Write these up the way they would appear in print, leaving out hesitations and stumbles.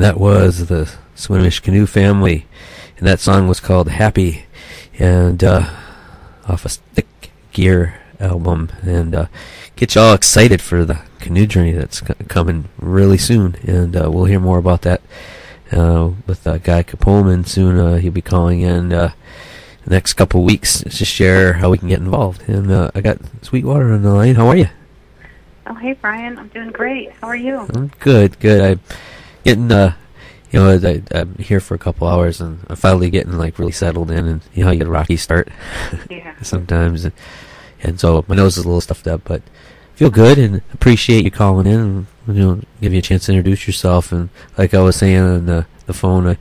that was the Swinomish Canoe Family, and that song was called Happy, and off a Stick Gear album, and get you all excited for the canoe journey that's coming really soon, and we'll hear more about that with Guy Capolman soon. He'll be calling in the next couple weeks to share how we can get involved. And I got Sweetwater on the line. How are you? Oh, hey, Brian. I'm doing great. How are you? I'm good. I'm getting, I'm here for a couple hours, and I'm finally getting, like, really settled in, and you know how you get a rocky start sometimes. And so my nose is a little stuffed up, but feel good and appreciate you calling in and, give you a chance to introduce yourself. And like I was saying on the phone, I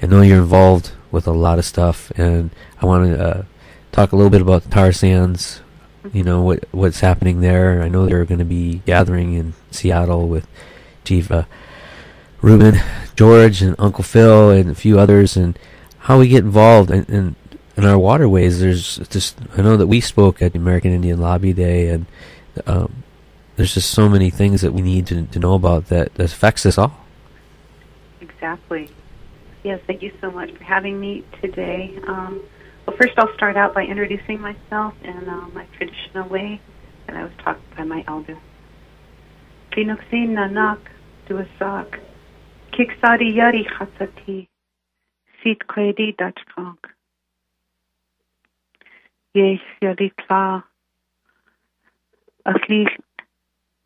know you're involved with a lot of stuff, and I want to talk a little bit about the tar sands, what's happening there. I know they're going to be gathering in Seattle with Chief Reuben, George, and Uncle Phil, and a few others, and how we get involved in our waterways. There's just, I know that we spoke at the American Indian Lobby Day, and there's just so many things that we need to know about that affects us all. Exactly. Yes, thank you so much for having me today. Well, first I'll start out by introducing myself in my traditional way that I was taught by my elder. Tlimshian Nannauck duasak, Kiks.adi yari chatzati, Seet'kweidi dachkank. Yes, yari kla, Lottie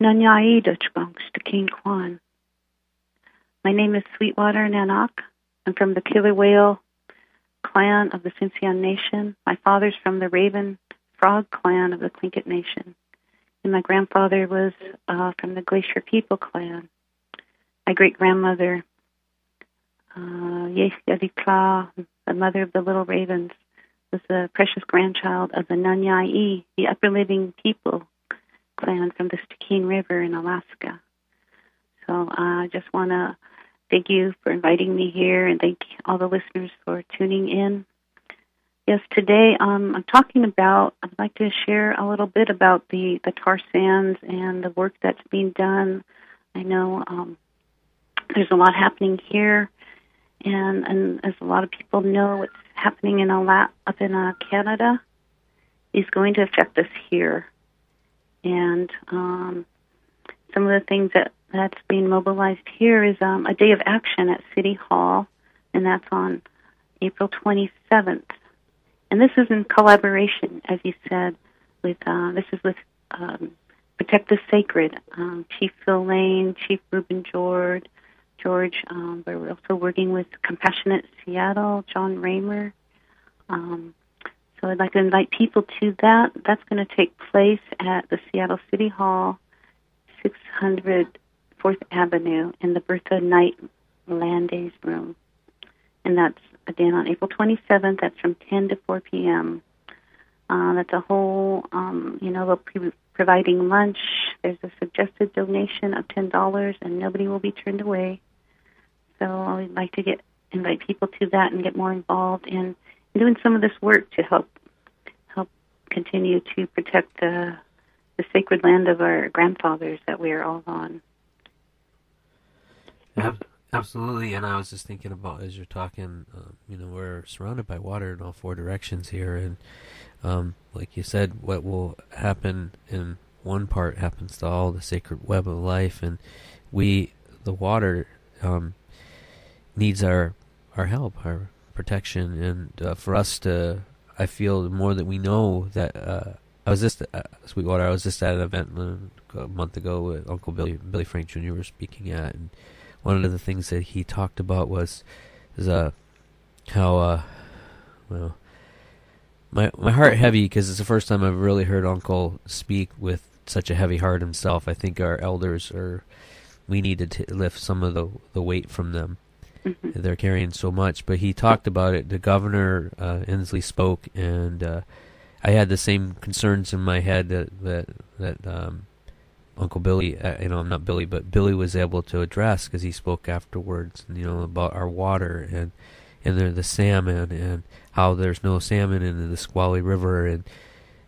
Nannauck dachkank, Stuk'heen Kwaan. My name is Sweetwater Nannauck. I'm from the Killer Whale clan of the Tsimshian Nation. My father's from the Raven Frog clan of the Tlingit Nation. And my grandfather was from the Glacier People clan. My great-grandmother, Kiks.adi, the mother of the Little Ravens, was the precious grandchild of the Naanya.aayi, the Upper Living People clan from the Stikine River in Alaska. So I just want to thank you for inviting me here, and thank all the listeners for tuning in. Yes, today I'm talking about, I'd like to share a little bit about the tar sands and the work that's being done. I know there's a lot happening here, and as a lot of people know, what's happening up in Canada is going to affect us here. And some of the things that's being mobilized here is a day of action at City Hall, and that's on April 27th. And this is in collaboration, as you said, with Protect the Sacred, Chief Phil Lane, Chief Reuben George. But we're also working with Compassionate Seattle, John Raymer. So I'd like to invite people to that. That's going to take place at the Seattle City Hall, 600 4th Avenue in the Bertha Knight Landay's room. And that's, again, on April 27th. That's from 10 to 4 p.m. That's a whole, they'll be providing lunch. There's a suggested donation of $10, and nobody will be turned away. So I'd like to invite people to that and get more involved in doing some of this work to help continue to protect the sacred land of our grandfathers that we are all on. Absolutely, and I was just thinking about, as you're talking, we're surrounded by water in all four directions here, and like you said, what will happen in one part happens to all the sacred web of life, and the water, needs our help, our protection, and for us to, I feel the more that we know that, I was just at an event a month ago with Uncle Billy Frank Jr. was speaking at, and one of the things that he talked about was how my heart heavy, because it's the first time I've really heard Uncle speak with such a heavy heart himself. I think our elders we need to lift some of the weight from them. Mm-hmm. They're carrying so much, but he talked about it. The governor Inslee spoke, and I had the same concerns in my head that Uncle Billy, not Billy, but Billy was able to address, because he spoke afterwards, about our water and the salmon, and how there's no salmon in the Squally River, and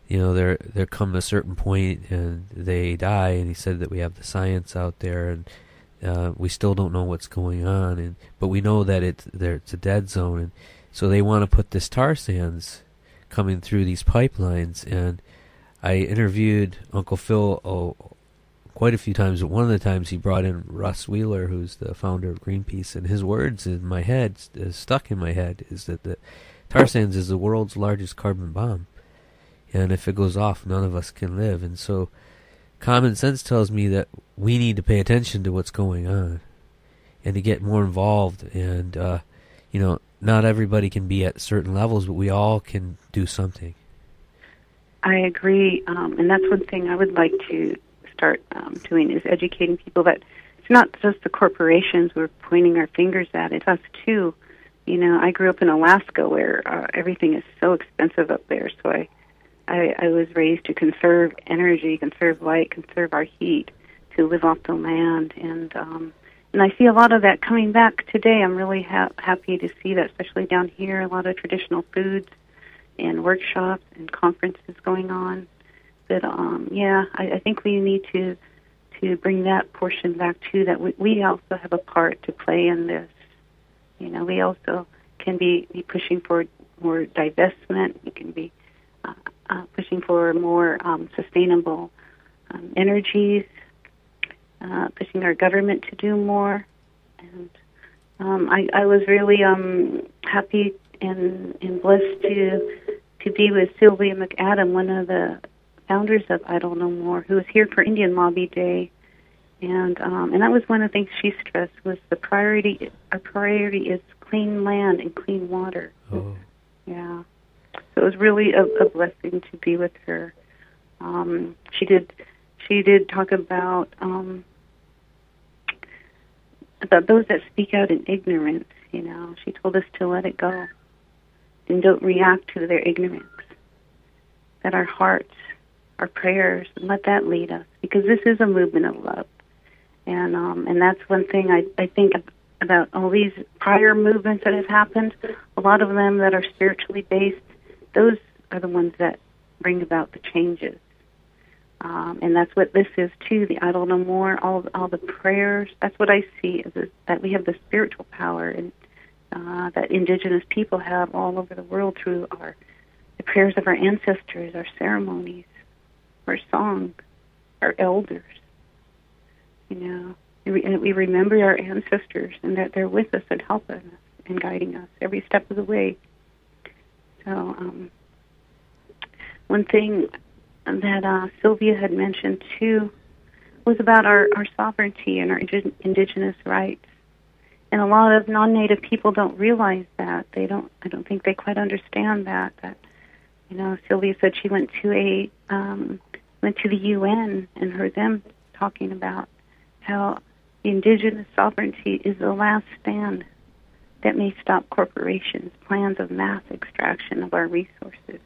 there come a certain point and they die, and he said that we have the science out there, and We still don't know what's going on, but we know that it's a dead zone, and so they want to put this tar sands coming through these pipelines. And I interviewed Uncle Phil quite a few times, but one of the times he brought in Russ Wheeler, who's the founder of Greenpeace, and his words in my head, stuck in my head, is that the tar sands is the world's largest carbon bomb, and if it goes off, none of us can live. And so common sense tells me that we need to pay attention to what's going on and to get more involved. And, not everybody can be at certain levels, but we all can do something. I agree. And that's one thing I would like to start doing, is educating people that it's not just the corporations we're pointing our fingers at. It's us, too. I grew up in Alaska, where everything is so expensive up there, so I was raised to conserve energy, conserve light, conserve our heat, to live off the land, and I see a lot of that coming back today. I'm really happy to see that, especially down here, a lot of traditional foods and workshops and conferences going on. But I think we need to bring that portion back too. That we also have a part to play in this. We also can be pushing for more divestment. We can be pushing for more sustainable energies, pushing our government to do more. And I was really happy and blessed to be with Sylvia McAdam, one of the founders of Idle No More, who was here for Indian Lobby Day. And that was one of the things she stressed, was the priority. Our priority is clean land and clean water. Oh. Yeah. So it was really a blessing to be with her. She did talk about those that speak out in ignorance. She told us to let it go and don't react to their ignorance. That our hearts, our prayers, and let that lead us, because this is a movement of love. And that's one thing I think about all these prior movements that have happened. A lot of them that are spiritually based, those are the ones that bring about the changes. And that's what this is too, the Idle No More, all the prayers. That's what I see, is that we have the spiritual power and that indigenous people have all over the world through the prayers of our ancestors, our ceremonies, our songs, our elders. We remember our ancestors, and that they're with us and helping us and guiding us every step of the way. So one thing that Sylvia had mentioned too was about our sovereignty and our indigenous rights. And a lot of non-native people don't realize that. I don't think they quite understand that. Sylvia said she went to the UN and heard them talking about how the indigenous sovereignty is the last stand that may stop corporations' plans of mass extraction of our resources.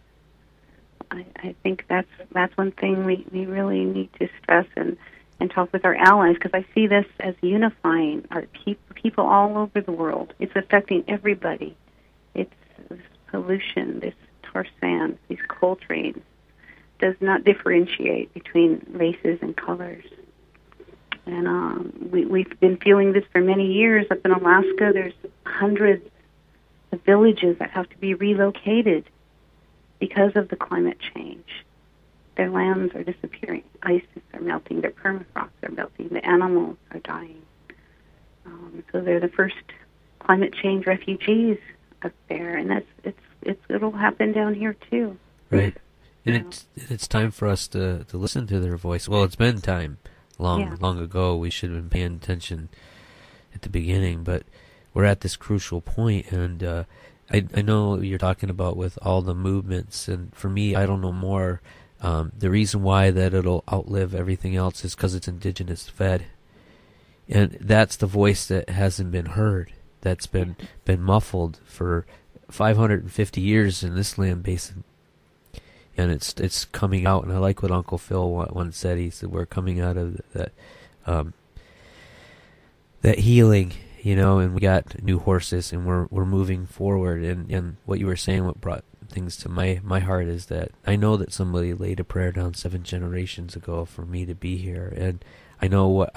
I think that's one thing we really need to stress and talk with our allies, because I see this as unifying our people all over the world. It's affecting everybody. It's this pollution, this tar sands, these coal trains, does not differentiate between races and colors. And we've been feeling this for many years. Up in Alaska, there's hundreds of villages that have to be relocated because of the climate change. Their lands are disappearing. Ices are melting. Their permafrosts are melting. The animals are dying. So they're the first climate change refugees up there, and it'll happen down here too. Right, and it's time for us to listen to their voice. Well, it's been time long ago. We should have been paying attention at the beginning, but we're at this crucial point, and I know you're talking about with all the movements, and for me, I don't know more. The reason why that it'll outlive everything else is because it's indigenous fed, and that's the voice that hasn't been heard. That's been muffled for 550 years in this land basin, and it's coming out. And I like what Uncle Phil once said. He said we're coming out of that healing, and we got new horses, and we're moving forward. And what you were saying, what brought things to my heart, is that I know that somebody laid a prayer down 7 generations ago for me to be here, and I know what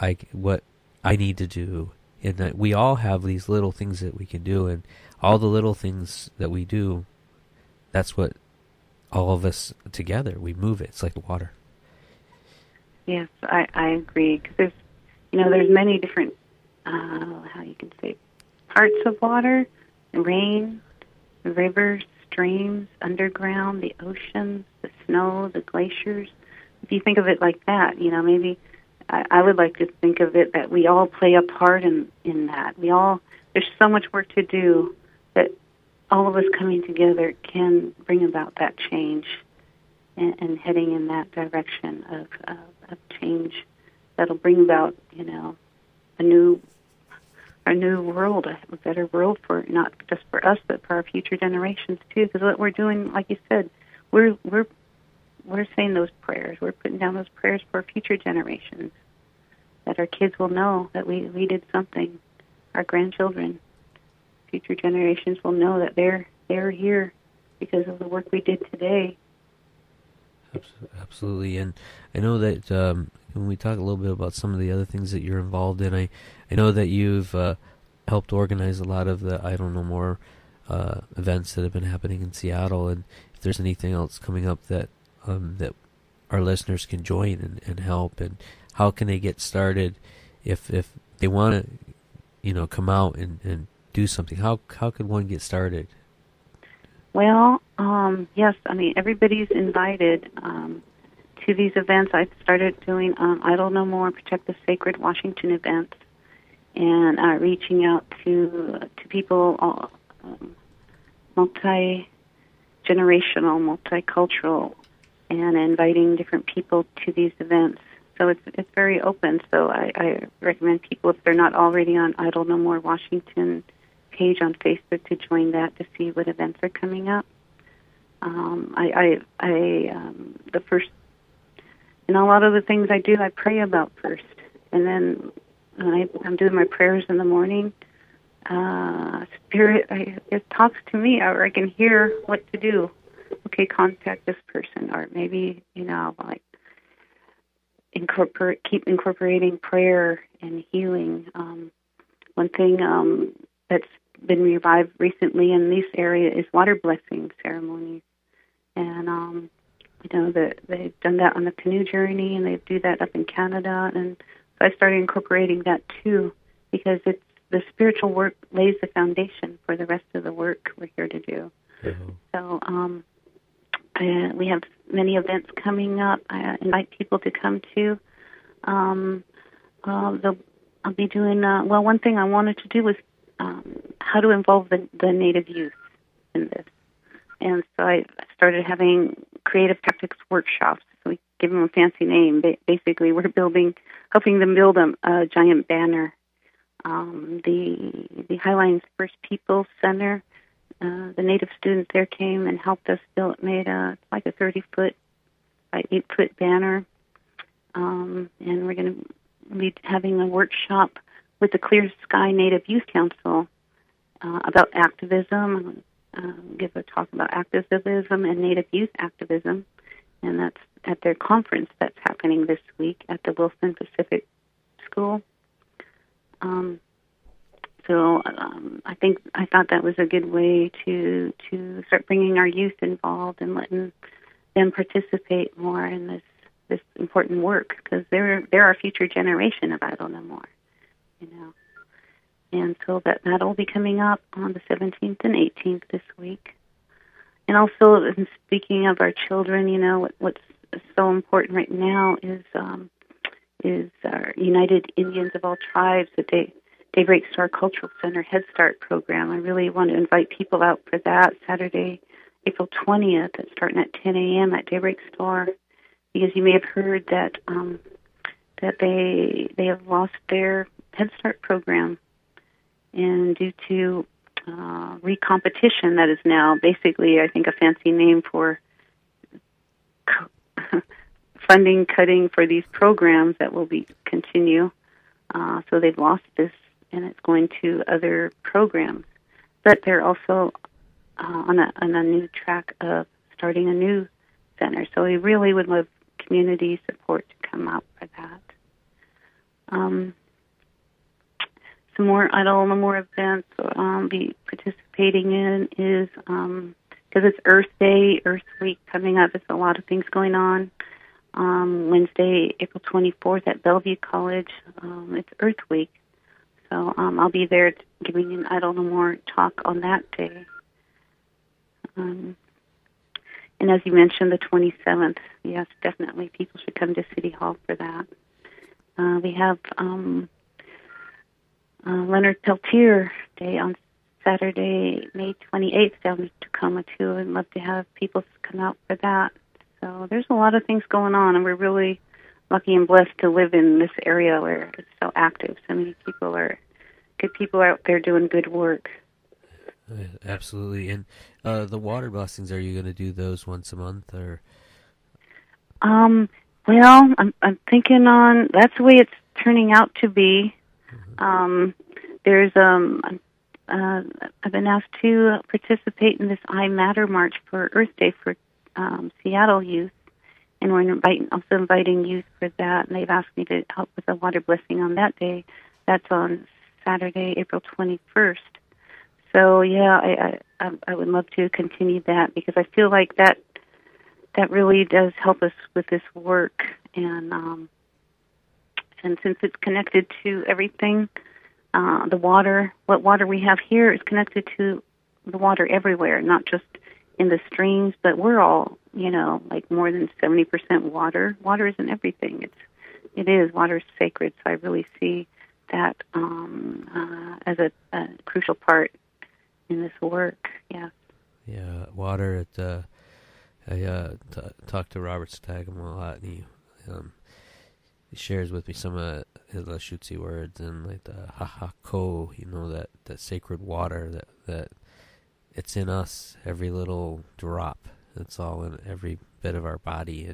I need to do, and that we all have these little things that we can do, and all the little things that we do, that's what all of us together, we move it. It's like water. Yes, I agree. Because there's many different, how you can say, parts of water: rain, rivers, streams, underground, the oceans, the snow, the glaciers. If you think of it like that, maybe I would like to think of it that we all play a part in that. There's so much work to do that all of us coming together can bring about that change and heading in that direction of change that'll bring about, a new world, a better world for not just for us, but for our future generations too. Because what we're doing, like you said, we're saying those prayers. We're putting down those prayers for future generations, that our kids will know that we did something. Our grandchildren, future generations will know that they're here because of the work we did today. Absolutely, and I know that when we talk a little bit about some of the other things that you're involved in, I know that you've helped organize a lot of the I Don't Know More events that have been happening in Seattle, and if there's anything else coming up that that our listeners can join and help, and how can they get started if they want to come out and do something, how could one get started? Well, yes, everybody's invited to these events. I started doing Idle No More, Protect the Sacred Washington events, and reaching out to people, multi-generational, multicultural, and inviting different people to these events. So it's very open. So I recommend people, if they're not already on Idle No More Washington page on Facebook, to join that to see what events are coming up. The first, a lot of the things I do, I pray about first, and then when I'm doing my prayers in the morning, Spirit, it talks to me, or I can hear what to do. Okay, contact this person, or maybe like keep incorporating prayer and healing. One thing that's been revived recently in this area is water blessing ceremonies, and that they've done that on the canoe journey, and they do that up in Canada, and so I started incorporating that too, because it's the spiritual work lays the foundation for the rest of the work we're here to do. Mm-hmm. So we have many events coming up. I invite people to come to. I'll be doing one thing I wanted to do was how to involve the Native youth in this. And so I started having creative tactics workshops. So we give them a fancy name. Basically, we're helping them build a giant banner. The Highlands First People Center, the Native students there came and helped us made like a 30-foot by 8-foot banner. And we're going to be having a workshop with the Clear Sky Native Youth Council about activism. Give a talk about activism and Native youth activism, and that's at their conference that's happening this week at the Wilson Pacific School. I thought that was a good way to start bringing our youth involved and letting them participate more in this important work, because they're our future generation of I Don't Know More, And so that'll be coming up on the 17th and 18th this week. And also, speaking of our children, what's so important right now is our United Indians of All Tribes, the Daybreak Star Cultural Center Head Start program. I really want to invite people out for that Saturday, April 20th. It's starting at 10 a.m. at Daybreak Star, because you may have heard that they have lost their Head Start program. And due to recompetition, that is now basically, I think, a fancy name for funding cutting for these programs that will continue. So they've lost this, and it's going to other programs. But they're also on a new track of starting a new center. So we really would love community support to come out for that. some more idle, no more events be participating in is because it's Earth Day, Earth Week coming up. There's a lot of things going on. Wednesday, April 24th at Bellevue College, it's Earth Week. So I'll be there giving an Idle No More talk on that day. And as you mentioned, the 27th, yes, definitely people should come to City Hall for that. We have Leonard Peltier Day on Saturday, May 28th down in Tacoma, too. I'd love to have people come out for that. So there's a lot of things going on, and we're really lucky and blessed to live in this area where it's so active. So many people good people out there doing good work. Absolutely. And the water blessings, are you going to do those once a month, or? Well, I'm thinking on, that's the way it's turning out to be. Mm-hmm. There's I've been asked to participate in this I Matter March for Earth Day for Seattle youth, and we're also inviting youth for that, and they've asked me to help with a water blessing on that day. That's on Saturday, April 21st. So yeah, I would love to continue that, because I feel like that really does help us with this work, and since it's connected to everything, the water, what water we have here is connected to the water everywhere, not just in the streams, but we're all, like more than 70% water. Water isn't everything. Water is sacred. So I really see that as a crucial part in this work. Yeah. Yeah, water. I talked to Robert Stagum a lot, and he shares with me some of his Lushootseed words, and like the ha-ha-ko, that sacred water that it's in us, every little drop. It's all in every bit of our body,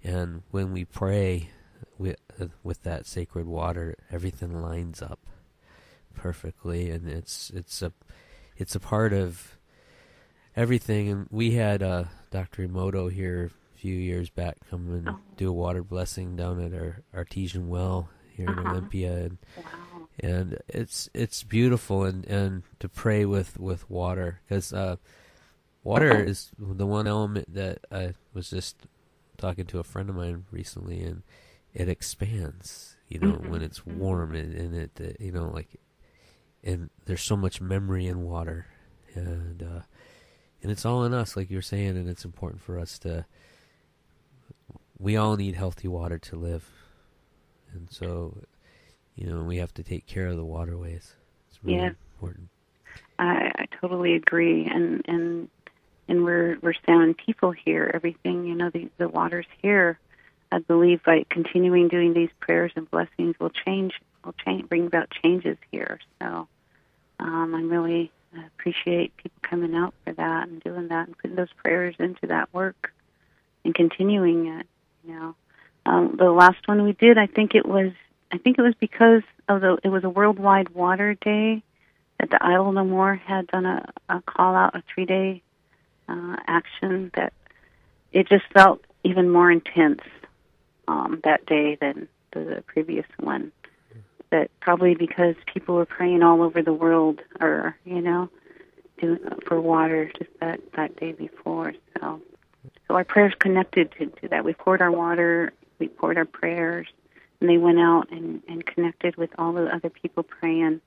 and when we pray with that sacred water, everything lines up perfectly, and it's a part of everything. And we had Dr. Emoto here a few years back come and do a water blessing down at our artesian well here in Olympia, and it's beautiful, and to pray with water, because water is the one element that I was just talking to a friend of mine recently, and it expands, when it's warm, and it and there's so much memory in water, and it's all in us, like you're saying, and it's important for us we all need healthy water to live, and so, we have to take care of the waterways. It's really important. I totally agree, and we're sound people here. Everything, the waters here, I believe, by continuing doing these prayers and blessings will bring about changes here. So I really appreciate people coming out for that and doing that and putting those prayers into that work and continuing it. The last one we did, I think it was because it was a Worldwide Water Day that the Idle No More had done a call out, a 3-day action, that it just felt even more intense that day than the previous one. That probably because people were praying all over the world, or for water just that day before. So our prayers connected to that. We poured our water, we poured our prayers, and they went out and connected with all the other people praying.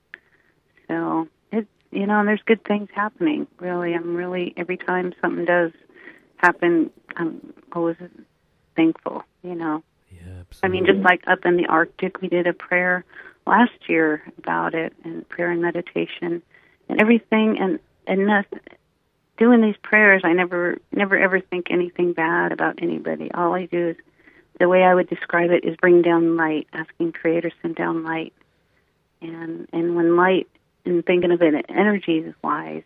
So there's good things happening. Really, every time something does happen, I'm always thankful. Yeah, absolutely. I mean, just like up in the Arctic, we did a prayer last year about it, and prayer and meditation and everything, and doing these prayers, I never ever think anything bad about anybody. All I do is, the way I would describe it, is bring down light, asking Creator send down light, and when light, and thinking of it energy-wise,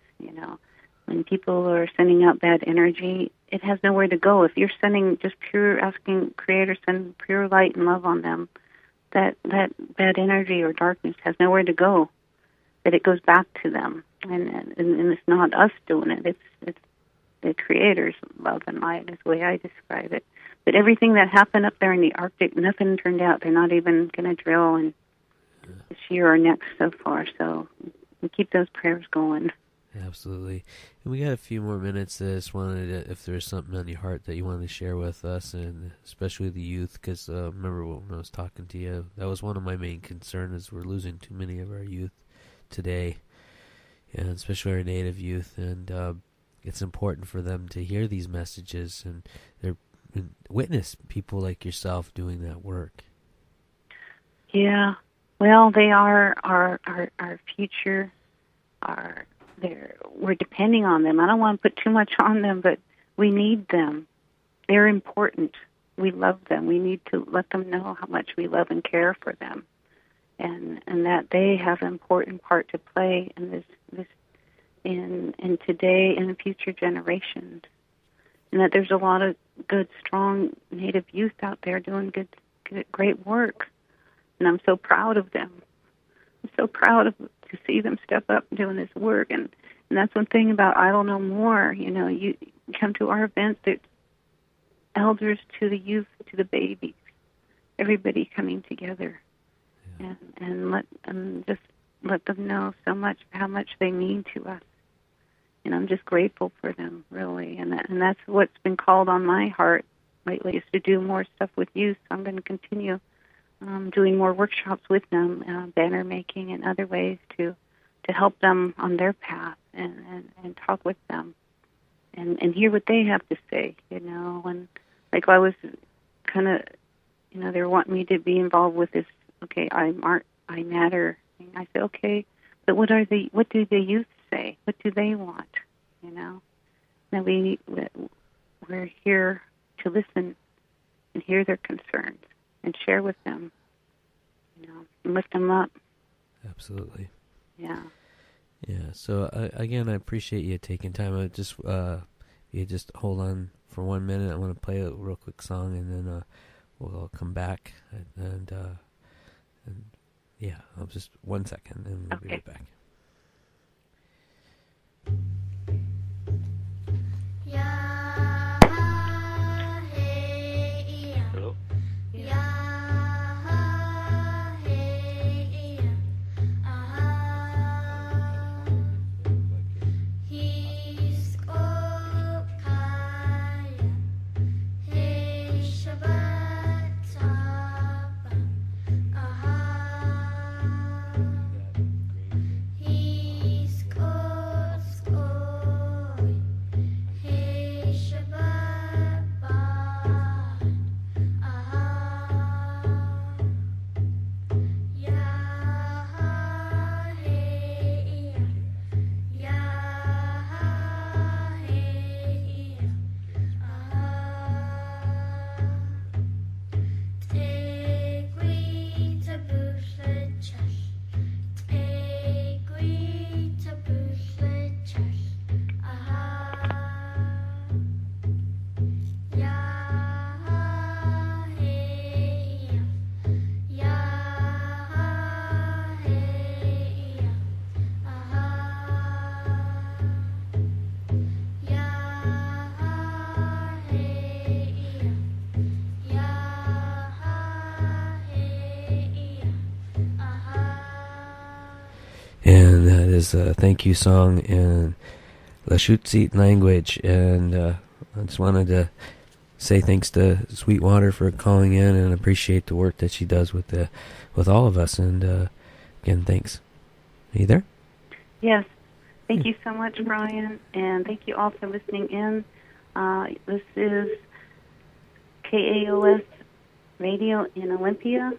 when people are sending out bad energy, it has nowhere to go. If you're sending just pure, asking Creator send pure light and love on them, that bad energy or darkness has nowhere to go, that it goes back to them. And it's not us doing it. It's the Creator's love and light is the way I describe it. But everything that happened up there in the Arctic, nothing turned out. They're not even going to drill and this year or next so far. So we keep those prayers going. Absolutely. And we got a few more minutes. I just wanted to, if there's something on your heart that you wanted to share with us, and especially the youth, because remember when I was talking to you, that was one of my main concerns, is we're losing too many of our youth today, and especially our Native youth, and it's important for them to hear these messages and witness people like yourself doing that work. Yeah. Well, they are our future, we're depending on them. I don't want to put too much on them, but we need them. They're important. We love them. We need to let them know how much we love and care for them, and that they have an important part to play in this in today and in future generations, and that there's a lot of good, strong Native youth out there doing great work, and I'm so proud of them. I'm so proud to see them step up and doing this work. And that's one thing about Idle No More. You know, you come to our events, there's elders to the youth, to the babies, everybody coming together, and just let them know so much, how much they mean to us. And I'm just grateful for them, really. And that's what's been called on my heart lately, is to do more stuff with youth. I'm going to continue doing more workshops with them, banner making and other ways to help them on their path, and talk with them and hear what they have to say, you know. And like I was kind of, you know, they were wanting me to be involved with this, okay, I matter. And I said, okay, but what do the youth say? What do they want, you know? Now we're here to listen and hear their concerns and share with them, you know, and lift them up. Absolutely. Yeah. Yeah. So again, I appreciate you taking time. You just hold on for 1 minute. I want to play a real quick song, and then we'll come back. And yeah, I'll just 1 second, and we'll be right back. Hello. And that is a thank you song in Lushootseed language. And I just wanted to say thanks to Sweetwater for calling in, and appreciate the work that she does with all of us. And again, thanks. Are you there? Yes. Thank you so much, Brian, and thank you all for listening in. This is KAOS Radio in Olympia.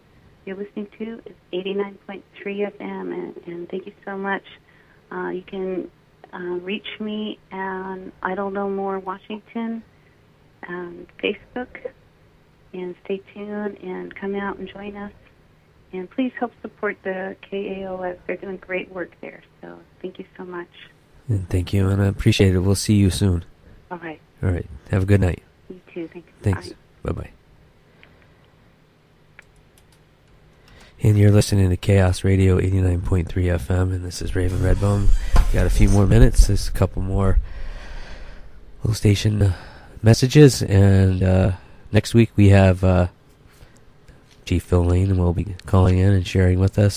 You're listening to is 89.3 FM, and thank you so much. You can reach me on Idle No More Washington on Facebook, and stay tuned and come out and join us. And please help support the KAOS. They're doing great work there, so thank you so much. And thank you, and I appreciate it. We'll see you soon. All right. All right. Have a good night. You too. Thanks. Bye-bye. And you're listening to Chaos Radio 89.3 FM, and this is Raven Redbone. Got a few more minutes. There's a couple more little station messages, and next week we have Chief Phil Lane, and will be calling in and sharing with us.